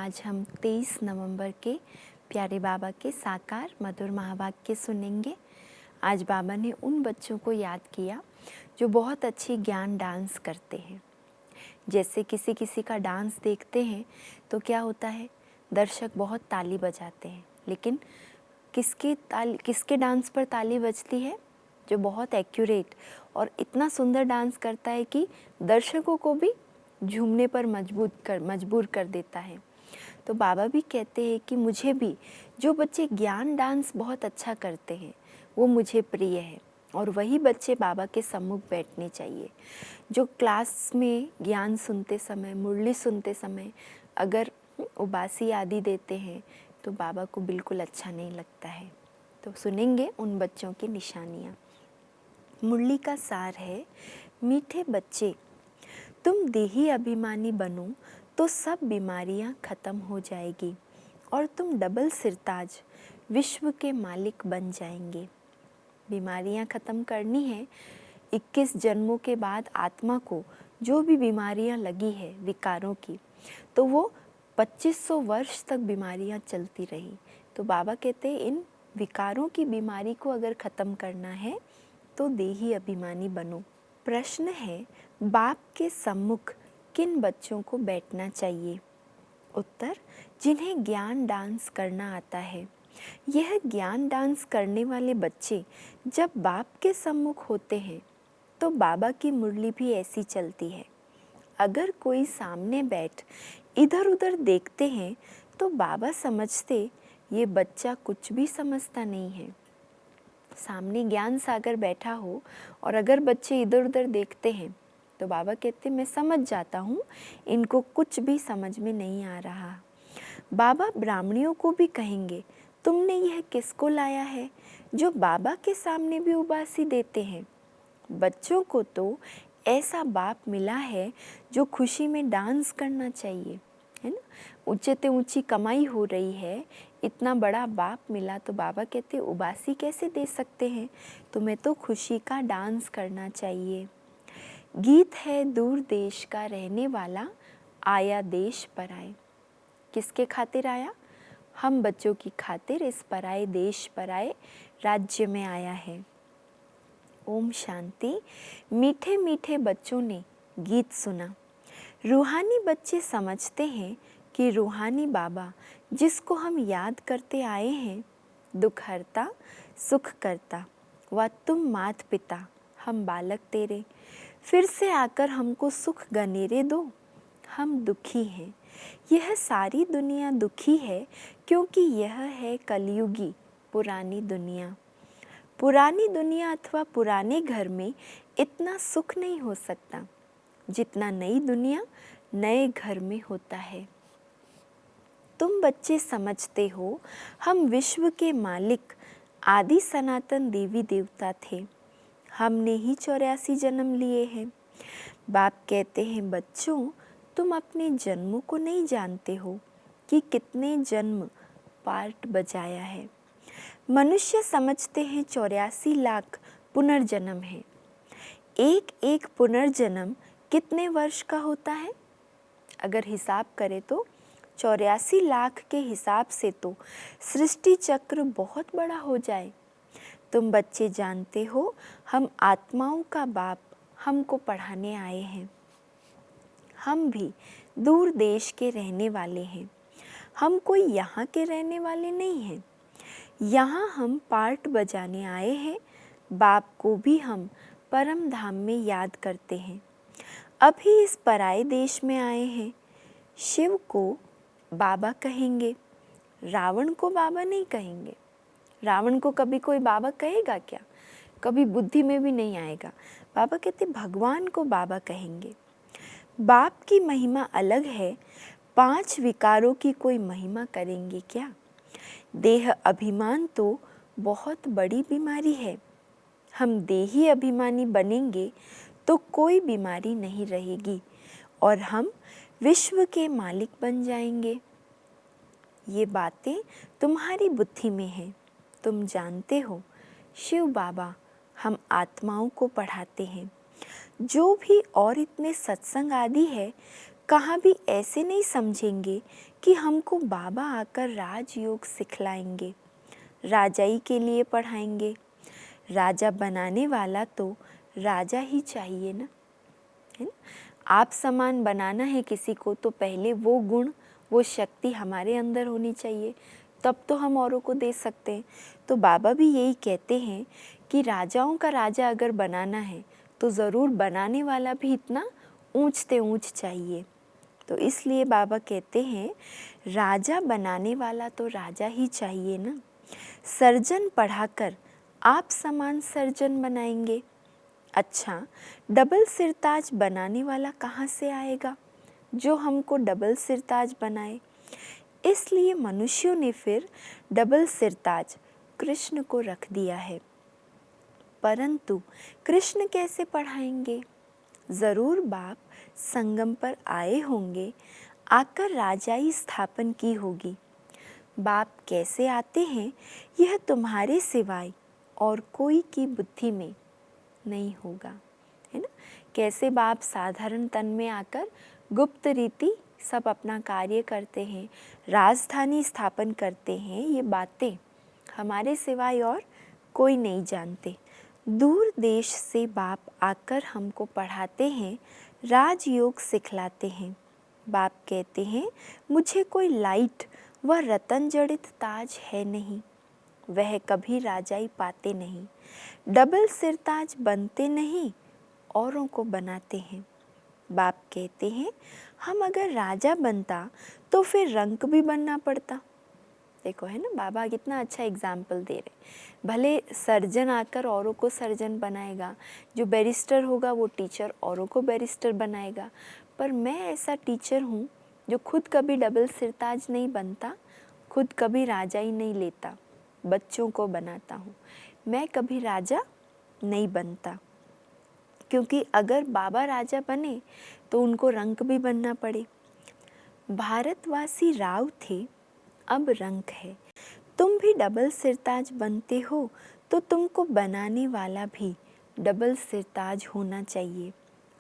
आज हम 23 नवंबर के प्यारे बाबा के साकार मधुर महावाक्य सुनेंगे। आज बाबा ने उन बच्चों को याद किया जो बहुत अच्छी ज्ञान डांस करते हैं। जैसे किसी किसी का डांस देखते हैं तो क्या होता है, दर्शक बहुत ताली बजाते हैं, लेकिन किसके डांस पर ताली बजती है? जो बहुत एक्यूरेट और इतना सुंदर डांस करता है कि दर्शकों को भी झूमने पर मजबूर कर देता है। तो बाबा भी कहते हैं कि मुझे भी जो बच्चे ज्ञान डांस बहुत अच्छा करते हैं वो मुझे प्रिय है, और वही बच्चे बाबा के सम्मुख बैठने चाहिए। जो क्लास में ज्ञान सुनते समय, मुरली सुनते समय अगर उबासी आदि देते हैं तो बाबा को बिल्कुल अच्छा नहीं लगता है। तो सुनेंगे उन बच्चों की निशानियाँ। मुरली का सार है, मीठे बच्चे तुम देही अभिमानी बनो तो सब बीमारियां खत्म हो जाएगी और तुम डबल सिरताज विश्व के मालिक बन जाएंगे। बीमारियां खत्म करनी है। 21 जन्मों के बाद आत्मा को जो भी बीमारियां लगी है विकारों की, तो वो 2500 वर्ष तक बीमारियां चलती रही। तो बाबा कहते हैं इन विकारों की बीमारी को अगर ख़त्म करना है तो देही अभिमानी बनो। प्रश्न है, बाप के सम्मुख किन बच्चों को बैठना चाहिए? उत्तर, जिन्हें ज्ञान डांस करना आता है। यह ज्ञान डांस करने वाले बच्चे जब बाप के सम्मुख होते हैं तो बाबा की मुरली भी ऐसी चलती है। अगर कोई सामने बैठ इधर उधर देखते हैं तो बाबा समझते ये बच्चा कुछ भी समझता नहीं है। सामने ज्ञान सागर बैठा हो और अगर बच्चे इधर उधर देखते हैं तो बाबा कहते मैं समझ जाता हूँ इनको कुछ भी समझ में नहीं आ रहा। बाबा ब्राह्मणियों को भी कहेंगे तुमने यह किसको लाया है जो बाबा के सामने भी उबासी देते हैं। बच्चों को तो ऐसा बाप मिला है जो खुशी में डांस करना चाहिए, है ना। ऊंचे से ऊंची कमाई हो रही है, इतना बड़ा बाप मिला तो बाबा कहते उबासी कैसे दे सकते हैं, तुम्हें तो खुशी का डांस करना चाहिए। गीत है दूर देश का रहने वाला, आया देश पर आए। किसके खातिर आया? हम बच्चों की खातिर इस पराए देश पर आए राज्य में आया है। ओम शांति। मीठे मीठे बच्चों ने गीत सुना। रूहानी बच्चे समझते हैं कि रूहानी बाबा जिसको हम याद करते आए हैं, दुख हरता सुख करता, व तुम मात पिता हम बालक तेरे, फिर से आकर हमको सुख गनेरे दो, हम दुखी हैं। यह सारी दुनिया दुखी है क्योंकि यह है कलयुगी पुरानी दुनिया। पुरानी दुनिया अथवा पुराने घर में इतना सुख नहीं हो सकता जितना नई दुनिया नए घर में होता है। तुम बच्चे समझते हो हम विश्व के मालिक आदि सनातन देवी देवता थे, हमने ही 84 जन्म लिए हैं। बाप कहते हैं बच्चों तुम अपने जन्मों को नहीं जानते हो कि कितने जन्म पार्ट बजाया है। मनुष्य समझते हैं 84 लाख पुनर्जन्म है। एक एक पुनर्जन्म कितने वर्ष का होता है? अगर हिसाब करें तो 84 लाख के हिसाब से तो सृष्टि चक्र बहुत बड़ा हो जाए। तुम बच्चे जानते हो हम आत्माओं का बाप हमको पढ़ाने आए हैं। हम भी दूर देश के रहने वाले हैं, हम कोई यहाँ के रहने वाले नहीं हैं। यहाँ हम पार्ट बजाने आए हैं। बाप को भी हम परम धाम में याद करते हैं। अभी इस पराए देश में आए हैं। शिव को बाबा कहेंगे, रावण को बाबा नहीं कहेंगे। रावण को कभी कोई बाबा कहेगा क्या? कभी बुद्धि में भी नहीं आएगा। बाबा कहते भगवान को बाबा कहेंगे। बाप की महिमा अलग है, 5 विकारों की कोई महिमा करेंगे क्या? देह अभिमान तो बहुत बड़ी बीमारी है। हम देही अभिमानी बनेंगे तो कोई बीमारी नहीं रहेगी और हम विश्व के मालिक बन जाएंगे। ये बातें तुम्हारी बुद्धि में हैं। तुम जानते हो शिव बाबा हम आत्माओं को पढ़ाते हैं। जो भी और इतने सत्संग आदि है, कहाँ भी ऐसे नहीं समझेंगे कि हमको बाबा आकर राजयोग सिखलाएंगे, राजाई के लिए पढ़ाएंगे। राजा बनाने वाला तो राजा ही चाहिए ना, है ना। आप समान बनाना है किसी को तो पहले वो गुण, वो शक्ति हमारे अंदर होनी चाहिए, तब तो हम औरों को दे सकते हैं। तो बाबा भी यही कहते हैं कि राजाओं का राजा अगर बनाना है तो ज़रूर बनाने वाला भी इतना ऊंच से ऊंच चाहिए। तो इसलिए बाबा कहते हैं राजा बनाने वाला तो राजा ही चाहिए ना। सर्जन पढ़ाकर आप समान सर्जन बनाएंगे। अच्छा, डबल सिरताज बनाने वाला कहाँ से आएगा जो हमको डबल सिरताज बनाए। इसलिए मनुष्यों ने फिर डबल सिरताज कृष्ण को रख दिया है। परंतु कृष्ण कैसे पढ़ाएंगे? ज़रूर बाप संगम पर आए होंगे, आकर राजाई स्थापन की होगी। बाप कैसे आते हैं यह तुम्हारे सिवाय और कोई की बुद्धि में नहीं होगा, है ना। कैसे बाप साधारण तन में आकर गुप्त रीति सब अपना कार्य करते हैं, राजधानी स्थापन करते हैं, ये बातें हमारे सिवाय और कोई नहीं जानते। दूर देश से बाप आकर हमको पढ़ाते हैं, राजयोग सिखलाते हैं। बाप कहते हैं मुझे कोई लाइट व रतन जड़ित ताज है नहीं, वह कभी राजाई पाते नहीं। डबल सिरताज बनते नहीं, औरों को बनाते हैं। बाप कहते हैं हम अगर राजा बनता तो फिर रंक भी बनना पड़ता। देखो, है ना, बाबा कितना अच्छा एग्जाम्पल दे रहे। भले सर्जन आकर औरों को सर्जन बनाएगा, जो बैरिस्टर होगा वो टीचर औरों को बैरिस्टर बनाएगा, पर मैं ऐसा टीचर हूँ जो खुद कभी डबल सिरताज नहीं बनता, खुद कभी राजा ही नहीं लेता, बच्चों को बनाता हूँ। मैं कभी राजा नहीं बनता, क्योंकि अगर बाबा राजा बने तो उनको रंक भी बनना पड़े। भारतवासी राव थे, अब रंक है। तुम भी डबल सिरताज बनते हो तो तुमको बनाने वाला भी डबल सिरताज होना चाहिए,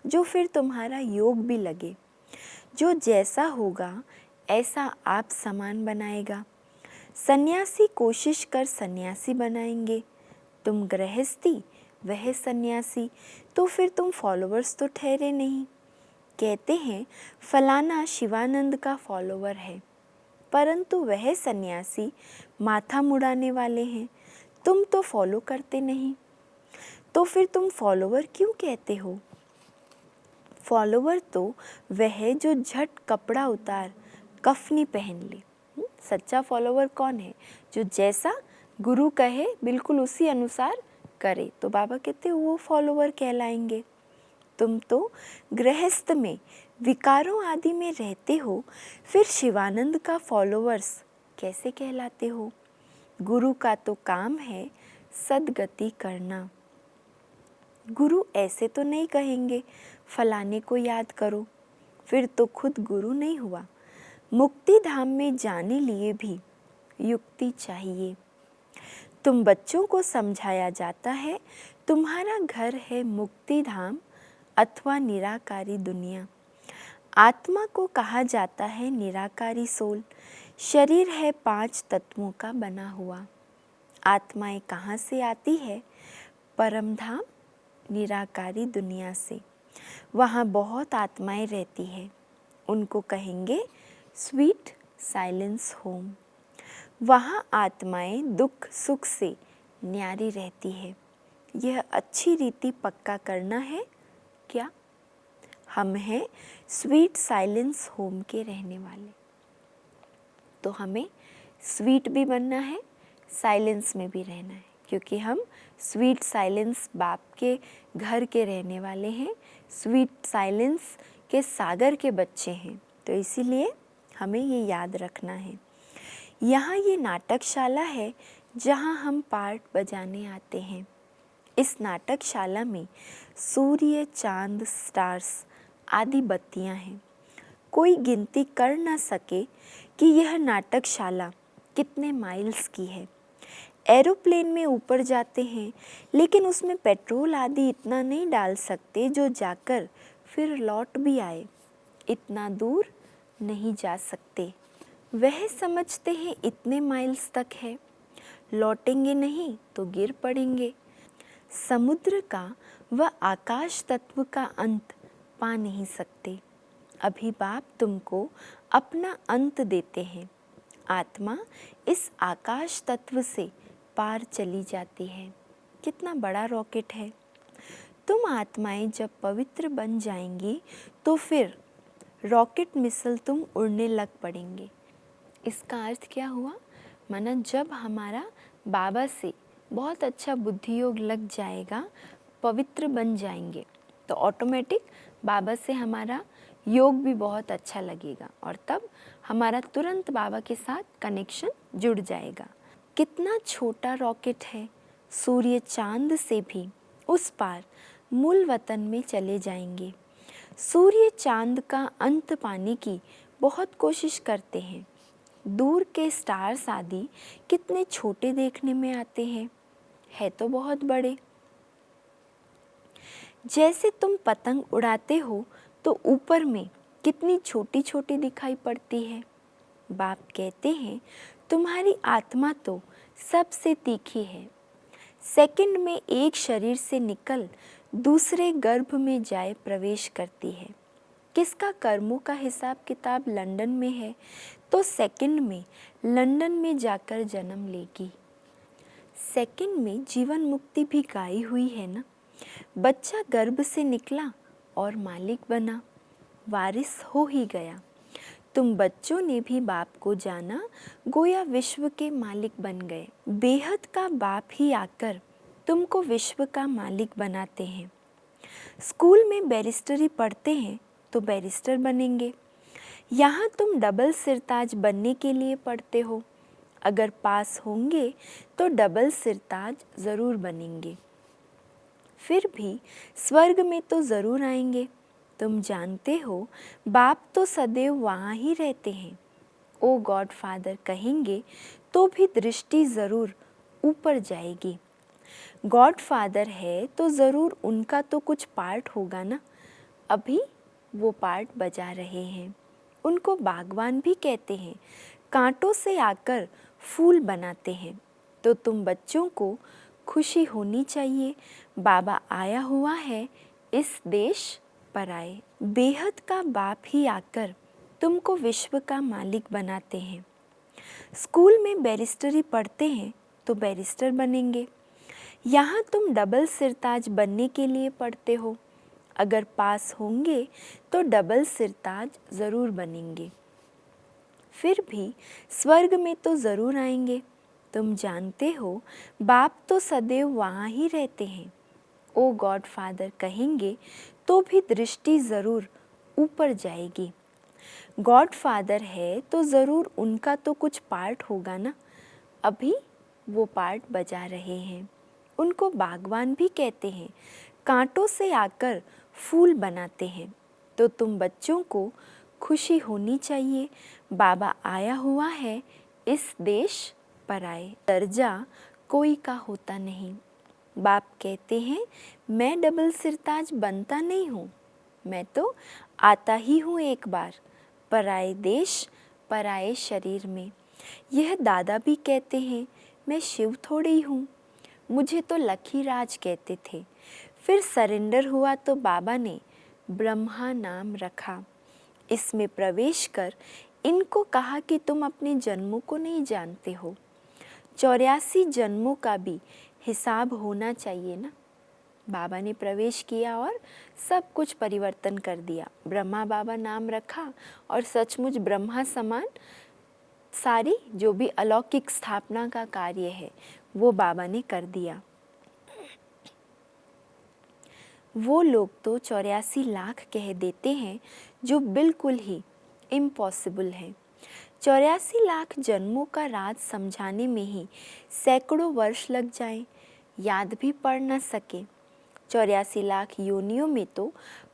जो फिर तुम्हारा योग भी लगे। जो जैसा होगा ऐसा आप समान बनाएगा। सन्यासी कोशिश कर सन्यासी बनाएंगे, तुम गृहस्थी वह सन्यासी, तो फिर तुम फॉलोअर्स तो ठहरे नहीं। कहते हैं फलाना शिवानंद का फॉलोअर है, परंतु वह सन्यासी माथा मुड़ाने वाले हैं, तुम तो फॉलो करते नहीं, तो फिर तुम फॉलोअर क्यों कहते हो? फॉलोअर तो वह जो झट कपड़ा उतार कफनी पहन ले। सच्चा फॉलोअर कौन है? जो जैसा गुरु कहे बिल्कुल उसी अनुसार करे, तो बाबा कहते वो फॉलोअर कहलाएंगे। तुम तो गृहस्थ में विकारों आदि में रहते हो, फिर शिवानंद का फॉलोअर्स कैसे कहलाते हो? गुरु का तो काम है सद्गति करना। गुरु ऐसे तो नहीं कहेंगे फलाने को याद करो, फिर तो खुद गुरु नहीं हुआ। मुक्ति धाम में जाने लिए भी युक्ति चाहिए। तुम बच्चों को समझाया जाता है तुम्हारा घर है मुक्ति धाम अथवा निराकारी दुनिया। आत्मा को कहा जाता है निराकारी सोल। शरीर है 5 तत्वों का बना हुआ। आत्माएं कहाँ से आती है? परम धाम निराकारी दुनिया से। वहाँ बहुत आत्माएं रहती है, उनको कहेंगे स्वीट साइलेंस होम। वहाँ आत्माएं दुख सुख से न्यारी रहती है। यह अच्छी रीति पक्का करना है क्या? हम हैं स्वीट साइलेंस होम के रहने वाले, तो हमें स्वीट भी बनना है, साइलेंस में भी रहना है, क्योंकि हम स्वीट साइलेंस बाप के घर के रहने वाले हैं, स्वीट साइलेंस के सागर के बच्चे हैं। तो इसीलिए हमें ये याद रखना है। यहाँ ये नाटकशाला है जहाँ हम पार्ट बजाने आते हैं। इस नाटकशाला में सूर्य, चांद, स्टार्स आदि बत्तियाँ हैं। कोई गिनती कर ना सके कि यह नाटकशाला कितने माइल्स की है। एरोप्लेन में ऊपर जाते हैं, लेकिन उसमें पेट्रोल आदि इतना नहीं डाल सकते जो जाकर फिर लौट भी आए। इतना दूर नहीं जा सकते। वह समझते हैं इतने माइल्स तक है, लौटेंगे नहीं तो गिर पड़ेंगे। समुद्र का व आकाश तत्व का अंत पा नहीं सकते। अभी बाप तुमको अपना अंत देते हैं। आत्मा इस आकाश तत्व से पार चली जाती है। कितना बड़ा रॉकेट है। तुम आत्माएं जब पवित्र बन जाएंगी तो फिर रॉकेट मिसल तुम उड़ने लग पड़ेंगे। इसका अर्थ क्या हुआ? माना जब हमारा बाबा से बहुत अच्छा बुद्धि योग लग जाएगा, पवित्र बन जाएंगे, तो ऑटोमेटिक बाबा से हमारा योग भी बहुत अच्छा लगेगा और तब हमारा तुरंत बाबा के साथ कनेक्शन जुड़ जाएगा। कितना छोटा रॉकेट है, सूर्य चांद से भी उस पार मूल वतन में चले जाएंगे। सूर्य चांद का अंत पाने की बहुत कोशिश करते हैं। दूर के स्टार्स आदि कितने छोटे देखने में आते हैं, है तो बहुत बड़े। जैसे तुम पतंग उड़ाते हो तो ऊपर में कितनी छोटी छोटी दिखाई पड़ती है। बाप कहते हैं तुम्हारी आत्मा तो सबसे तीखी है। सेकंड में एक शरीर से निकल दूसरे गर्भ में जाए प्रवेश करती है। किसका कर्मों का हिसाब किताब लंदन में है तो सेकंड में लंदन में जाकर जन्म लेगी। सेकंड में जीवन मुक्ति भी गाई हुई है ना। बच्चा गर्भ से निकला और मालिक बना, वारिस हो ही गया। तुम बच्चों ने भी बाप को जाना, गोया विश्व के मालिक बन गए। बेहद का बाप ही आकर तुमको विश्व का मालिक बनाते हैं। स्कूल में बैरिस्टरी पढ़ते हैं तो बैरिस्टर बनेंगे। यहाँ तुम डबल सिरताज बनने के लिए पढ़ते हो। अगर पास होंगे तो डबल सिरताज ज़रूर बनेंगे। फिर भी स्वर्ग में तो ज़रूर आएंगे। तुम जानते हो बाप तो सदैव वहाँ ही रहते हैं। ओ गॉड फादर कहेंगे तो भी दृष्टि ज़रूर ऊपर जाएगी। गॉड फादर है तो ज़रूर उनका तो कुछ पार्ट होगा ना। अभी वो पार्ट बजा रहे हैं। उनको बागवान भी कहते हैं। कांटों से आकर फूल बनाते हैं। तो तुम बच्चों को खुशी होनी चाहिए, बाबा आया हुआ है इस देश पर आए। बेहद का बाप ही आकर तुमको विश्व का मालिक बनाते हैं। स्कूल में बैरिस्टरी पढ़ते हैं तो बैरिस्टर बनेंगे। यहाँ तुम डबल सिरताज बनने के लिए पढ़ते हो। अगर पास होंगे तो डबल सिरताज ज़रूर बनेंगे। फिर भी स्वर्ग में तो ज़रूर आएंगे। तुम जानते हो बाप तो सदैव वहाँ ही रहते हैं। ओ गॉड फादर कहेंगे तो भी दृष्टि ज़रूर ऊपर जाएगी। गॉड फादर है तो ज़रूर उनका तो कुछ पार्ट होगा ना। अभी वो पार्ट बजा रहे हैं। उनको बागवान भी कहते हैं। कांटों से आकर फूल बनाते हैं। तो तुम बच्चों को खुशी होनी चाहिए, बाबा आया हुआ है इस देश पर आए। दर्जा कोई का होता नहीं। बाप कहते हैं मैं डबल सिरताज बनता नहीं हूँ, मैं तो आता ही हूँ एक बार पराए देश पराए शरीर में। यह दादा भी कहते हैं मैं शिव थोड़ी हूँ, मुझे तो लखी राज कहते थे। फिर सरेंडर हुआ तो बाबा ने ब्रह्मा नाम रखा। इसमें प्रवेश कर इनको कहा कि तुम अपने जन्मों को नहीं जानते हो। 84 जन्मों का भी हिसाब होना चाहिए ना। बाबा ने प्रवेश किया और सब कुछ परिवर्तन कर दिया। ब्रह्मा बाबा नाम रखा और सचमुच ब्रह्मा समान सारी जो भी अलौकिक स्थापना का कार्य है वो बाबा ने कर दिया। वो लोग तो 84 लाख कह देते हैं जो बिल्कुल ही इम्पॉसिबल है। 84 लाख जन्मों का राज समझाने में ही सैकड़ों वर्ष लग जाएं, याद भी पढ़ न सके। 84 लाख योनियों में तो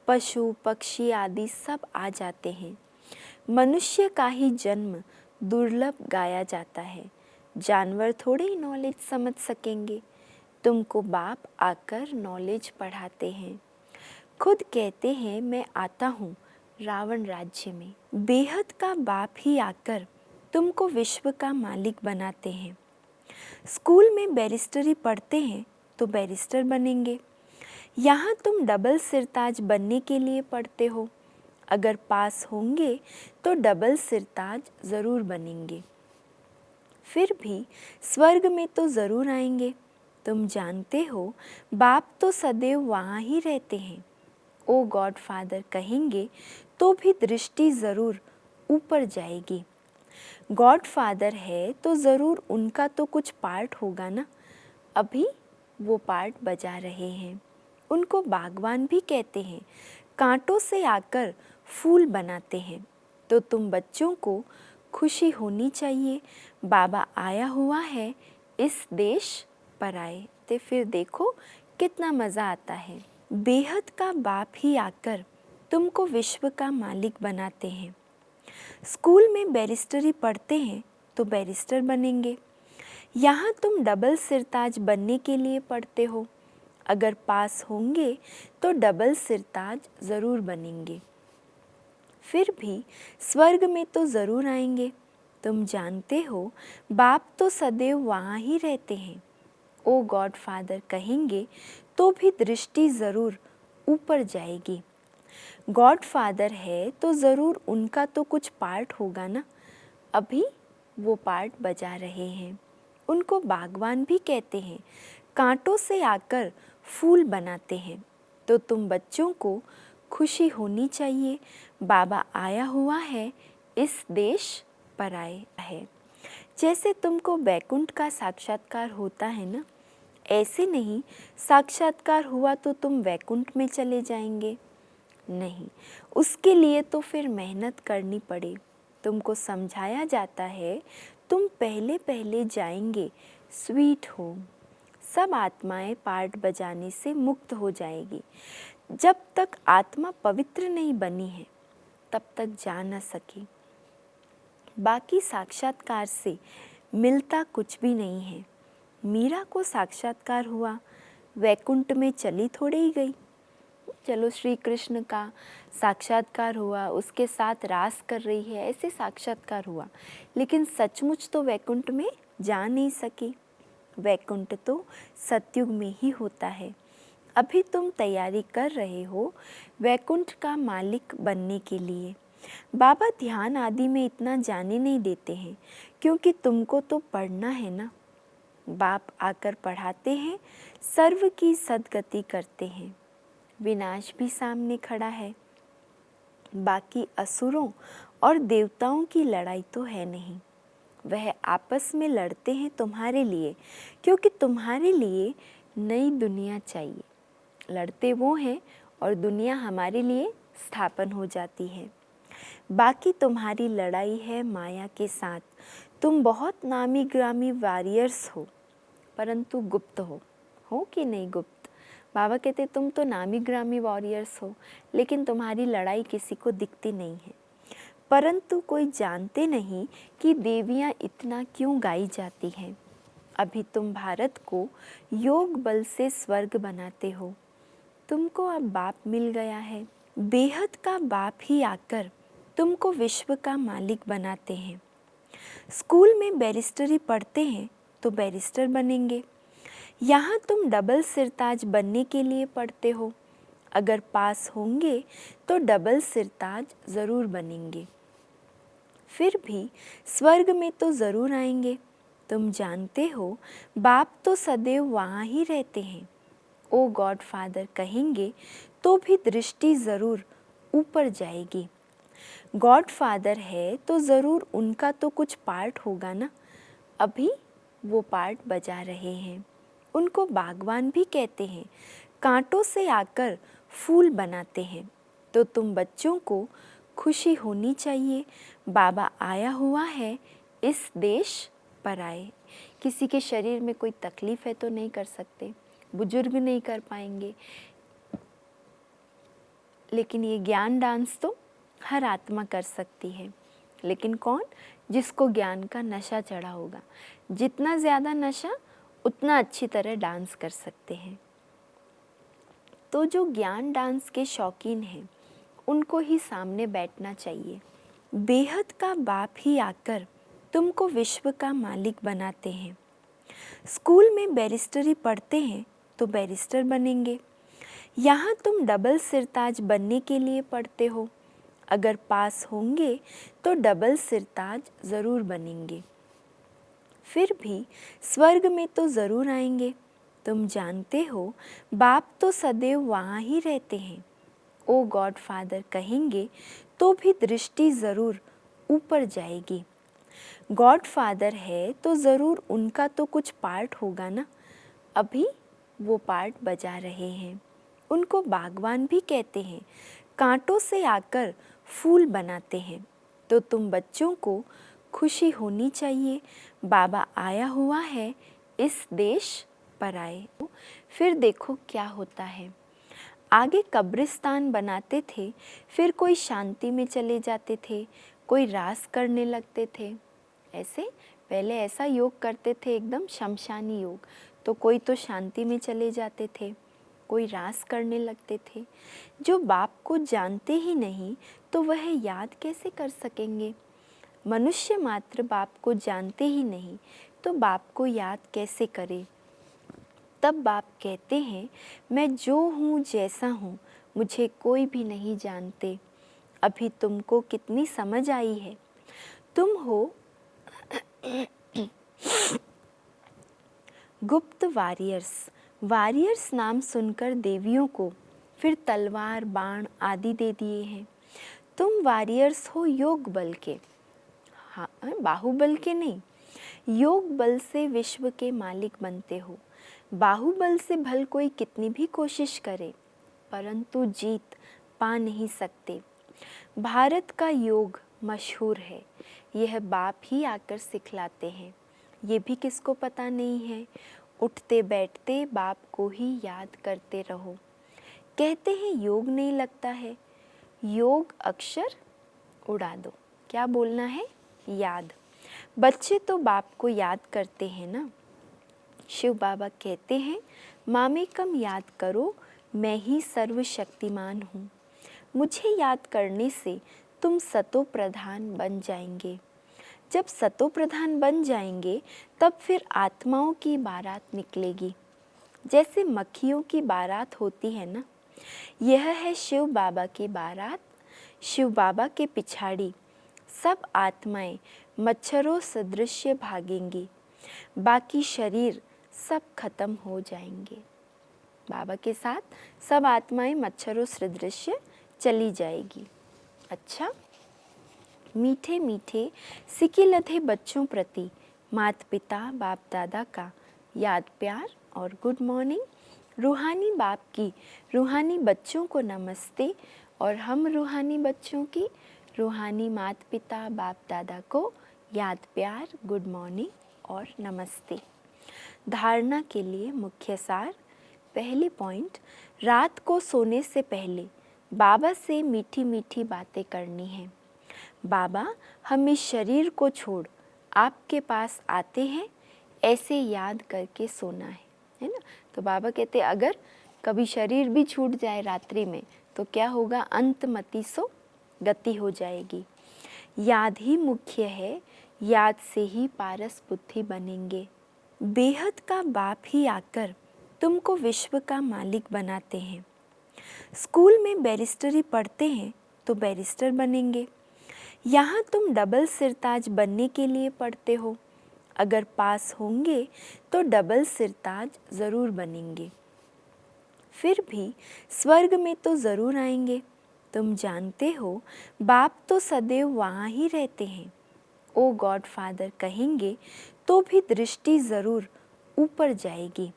पशु पक्षी आदि सब आ जाते हैं। मनुष्य का ही जन्म दुर्लभ गाया जाता है। जानवर थोड़े ही नॉलेज समझ सकेंगे। तुमको बाप आकर नॉलेज पढ़ाते हैं। खुद कहते हैं मैं आता हूँ रावण राज्य में। बेहद का बाप ही आकर तुमको विश्व का मालिक बनाते हैं। स्कूल में बैरिस्टरी पढ़ते हैं तो बैरिस्टर बनेंगे। यहाँ तुम डबल सिरताज बनने के लिए पढ़ते हो। अगर पास होंगे तो डबल सिरताज ज़रूर बनेंगे। फिर भी स्वर्ग में तो ज़रूर आएंगे। तुम जानते हो बाप तो सदैव वहाँ ही रहते हैं। ओ गॉड फादर कहेंगे तो भी दृष्टि ज़रूर ऊपर जाएगी। गॉड फादर है तो ज़रूर उनका तो कुछ पार्ट होगा ना। अभी वो पार्ट बजा रहे हैं। उनको बागवान भी कहते हैं। कांटों से आकर फूल बनाते हैं। तो तुम बच्चों को खुशी होनी चाहिए। बाबा आया हुआ है इस देश पर आए। तो फिर देखो कितना मज़ा आता है। बेहद का बाप ही आकर तुमको विश्व का मालिक बनाते हैं। स्कूल में बैरिस्टरी पढ़ते हैं तो बैरिस्टर बनेंगे। यहाँ तुम डबल सिरताज बनने के लिए पढ़ते हो। अगर पास होंगे तो डबल सिरताज ज़रूर बनेंगे। फिर भी स्वर्ग में तो ज़रूर आएंगे। तुम जानते हो बाप तो सदैव वहाँ ही रहते हैं। ओ गॉड फादर कहेंगे तो भी दृष्टि ज़रूर ऊपर जाएगी। गॉड फादर है तो ज़रूर उनका तो कुछ पार्ट होगा ना। अभी वो पार्ट बजा रहे हैं। उनको बागवान भी कहते हैं। कांटों से आकर फूल बनाते हैं। तो तुम बच्चों को खुशी होनी चाहिए। बाबा आया हुआ है इस देश पर आए है। जैसे तुमको बैकुंठ का साक्षात्कार होता है ना, ऐसे नहीं साक्षात्कार हुआ तो तुम वैकुंठ में चले जाएंगे। नहीं, उसके लिए तो फिर मेहनत करनी पड़े। तुमको समझाया जाता है तुम पहले पहले जाएंगे स्वीट होम। सब आत्माएं पार्ट बजाने से मुक्त हो जाएगी। जब तक आत्मा पवित्र नहीं बनी है तब तक जा न सकी। बाकी साक्षात्कार से मिलता कुछ भी नहीं है। मीरा को साक्षात्कार हुआ, वैकुंठ में चली थोड़े ही गई। चलो श्री कृष्ण का साक्षात्कार हुआ, उसके साथ रास कर रही है, ऐसे साक्षात्कार हुआ, लेकिन सचमुच तो वैकुंठ में जा नहीं सकी। वैकुंठ तो सतयुग में ही होता है। अभी तुम तैयारी कर रहे हो वैकुंठ का मालिक बनने के लिए। बाबा ध्यान आदि में इतना जाने नहीं देते हैं क्योंकि तुमको तो पढ़ना है ना। बाप आकर पढ़ाते हैं, सर्व की सद्गति करते हैं। विनाश भी सामने खड़ा है। बाकी असुरों और देवताओं की लड़ाई तो है नहीं। वह आपस में लड़ते हैं तुम्हारे लिए, क्योंकि तुम्हारे लिए नई दुनिया चाहिए। लड़ते वो हैं और दुनिया हमारे लिए स्थापन हो जाती है। बाकी तुम्हारी लड़ाई है माया के साथ। तुम बहुत नामी ग्रामी वॉरियर्स हो, परंतु गुप्त हो कि नहीं गुप्त? बाबा कहते तुम तो नामी ग्रामी वॉरियर्स हो, लेकिन तुम्हारी लड़ाई किसी को दिखती नहीं है। परंतु कोई जानते नहीं कि देवियाँ इतना क्यों गाई जाती हैं। अभी तुम भारत को योग बल से स्वर्ग बनाते हो। तुमको अब बाप मिल गया है। बेहद का बाप ही आकर तुमको विश्व का मालिक बनाते हैं। स्कूल में बैरिस्टरी पढ़ते हैं तो बैरिस्टर बनेंगे। यहाँ तुम डबल सिरताज बनने के लिए पढ़ते हो। अगर पास होंगे तो डबल सिरताज ज़रूर बनेंगे। फिर भी स्वर्ग में तो ज़रूर आएंगे। तुम जानते हो बाप तो सदैव वहाँ ही रहते हैं। ओ गॉड फादर कहेंगे तो भी दृष्टि ज़रूर ऊपर जाएगी। गॉड फादर है तो ज़रूर उनका तो कुछ पार्ट होगा ना। अभी वो पार्ट बजा रहे हैं। उनको बागवान भी कहते हैं। कांटों से आकर फूल बनाते हैं। तो तुम बच्चों को खुशी होनी चाहिए। बाबा आया हुआ है इस देश पर आए। किसी के शरीर में कोई तकलीफ़ है तो नहीं कर सकते, बुजुर्ग नहीं कर पाएंगे, लेकिन ये ज्ञान डांस तो हर आत्मा कर सकती है। लेकिन कौन? जिसको ज्ञान का नशा चढ़ा होगा। जितना ज़्यादा नशा उतना अच्छी तरह डांस कर सकते हैं। तो जो ज्ञान डांस के शौकीन हैं उनको ही सामने बैठना चाहिए। बेहद का बाप ही आकर तुमको विश्व का मालिक बनाते हैं। स्कूल में बैरिस्टरी पढ़ते हैं तो बैरिस्टर बनेंगे। यहाँ तुम डबल सिरताज बनने के लिए पढ़ते हो। अगर पास होंगे तो डबल सिरताज ज़रूर बनेंगे। फिर भी स्वर्ग में तो ज़रूर आएंगे। तुम जानते हो बाप तो सदैव वहाँ ही रहते हैं। ओ गॉड फादर कहेंगे तो भी दृष्टि ज़रूर ऊपर जाएगी। गॉड फादर है तो ज़रूर उनका तो कुछ पार्ट होगा ना। अभी वो पार्ट बजा रहे हैं। उनको बागवान भी कहते हैं। कांटों से आकर फूल बनाते हैं। तो तुम बच्चों को खुशी होनी चाहिए। बाबा आया हुआ है इस देश पर आए। फिर देखो क्या होता है। आगे कब्रिस्तान बनाते थे, फिर कोई शांति में चले जाते थे, कोई रास करने लगते थे। ऐसे पहले ऐसा योग करते थे, एकदम शमशानी योग। तो कोई तो शांति में चले जाते थे, कोई रास करने लगते थे। जो बाप को जानते ही नहीं तो वह याद कैसे कर सकेंगे। मनुष्य मात्र बाप को जानते ही नहीं तो बाप को याद कैसे करे। तब बाप कहते हैं, मैं जो हूँ जैसा हूँ, मुझे कोई भी नहीं जानते। अभी तुमको कितनी समझ आई है। तुम हो गुप्त वॉरियर्स। वॉरियर्स नाम सुनकर देवियों को फिर तलवार बाण आदि दे दिए हैं। तुम वॉरियर्स हो योग बल के, हाँ बाहुबल के नहीं। योग बल से विश्व के मालिक बनते हो। बाहुबल से भल कोई कितनी भी कोशिश करे परंतु जीत पा नहीं सकते। भारत का योग मशहूर है, यह बाप ही आकर सिखलाते हैं। ये भी किसको पता नहीं है। उठते बैठते बाप को ही याद करते रहो। कहते हैं योग नहीं लगता है, योग अक्षर उड़ा दो। क्या बोलना है? याद। बच्चे तो बाप को याद करते हैं ना। शिव बाबा कहते हैं, मामे कम याद करो, मैं ही सर्वशक्तिमान हूँ। मुझे याद करने से तुम सतो प्रधान बन जाएंगे। जब सतो प्रधान बन जाएंगे तब फिर आत्माओं की बारात निकलेगी। जैसे मक्खियों की बारात होती है ना, यह है शिव बाबा की बारात। शिव बाबा के पिछाड़ी सब आत्माएं मच्छरों सदृश भागेंगी, बाकी शरीर सब खत्म हो जाएंगे। बाबा के साथ सब आत्माएं मच्छरों सदृश चली जाएगी। अच्छा, मीठे मीठे सिकिलधे बच्चों प्रति माता पिता बाप दादा का याद प्यार और गुड मॉर्निंग। रूहानी बाप की रूहानी बच्चों को नमस्ते और हम रूहानी बच्चों की रूहानी माता पिता बाप दादा को याद प्यार गुड मॉर्निंग और नमस्ते। धारणा के लिए मुख्य सार। पहली पॉइंट, रात को सोने से पहले बाबा से मीठी मीठी बातें करनी है। बाबा, हम इस शरीर को छोड़ आपके पास आते हैं, ऐसे याद करके सोना है ना। तो बाबा कहते अगर कभी शरीर भी छूट जाए रात्रि में तो क्या होगा, अंतमति सो गति हो जाएगी। याद ही मुख्य है, याद से ही पारस बुद्धि बनेंगे। बेहद का बाप ही आकर तुमको विश्व का मालिक बनाते हैं। स्कूल में बैरिस्टरी पढ़ते हैं तो बैरिस्टर बनेंगे। यहाँ तुम डबल सिरताज बनने के लिए पढ़ते हो। अगर पास होंगे तो डबल सिरताज ज़रूर बनेंगे। फिर भी स्वर्ग में तो ज़रूर आएंगे। तुम जानते हो बाप तो सदैव वहाँ ही रहते हैं। ओ गॉड फादर कहेंगे तो भी दृष्टि ज़रूर ऊपर जाएगी।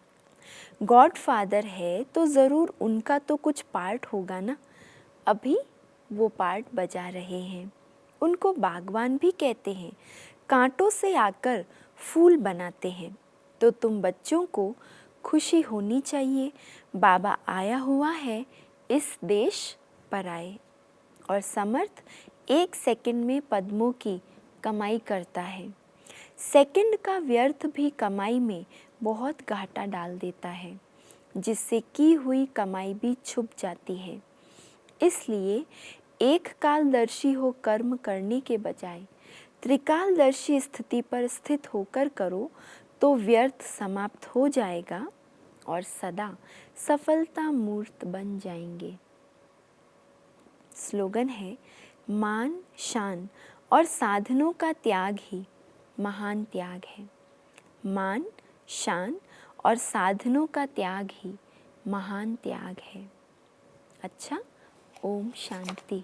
गॉड फादर है तो ज़रूर उनका तो कुछ पार्ट होगा ना। अभी वो पार्ट बजा रहे हैं। उनको बागवान भी कहते हैं। कांटों से आकर फूल बनाते हैं। तो तुम बच्चों को खुशी होनी चाहिए। बाबा आया हुआ है इस देश पर आए। और समर्थ 1 सेकंड में पद्मों की कमाई करता है। सेकंड का व्यर्थ भी कमाई में बहुत घाटा डाल देता है, जिससे की हुई कमाई भी छुप जाती है। इसलिए एक कालदर्शी हो कर्म करने के बजाय त्रिकालदर्शी स्थिति पर स्थित होकर करो तो व्यर्थ समाप्त हो जाएगा और सदा सफलता मूर्त बन जाएंगे। स्लोगन है, मान, शान और साधनों का त्याग ही महान त्याग है। मान, शान और साधनों का त्याग ही महान त्याग है। अच्छा, ओम शांति।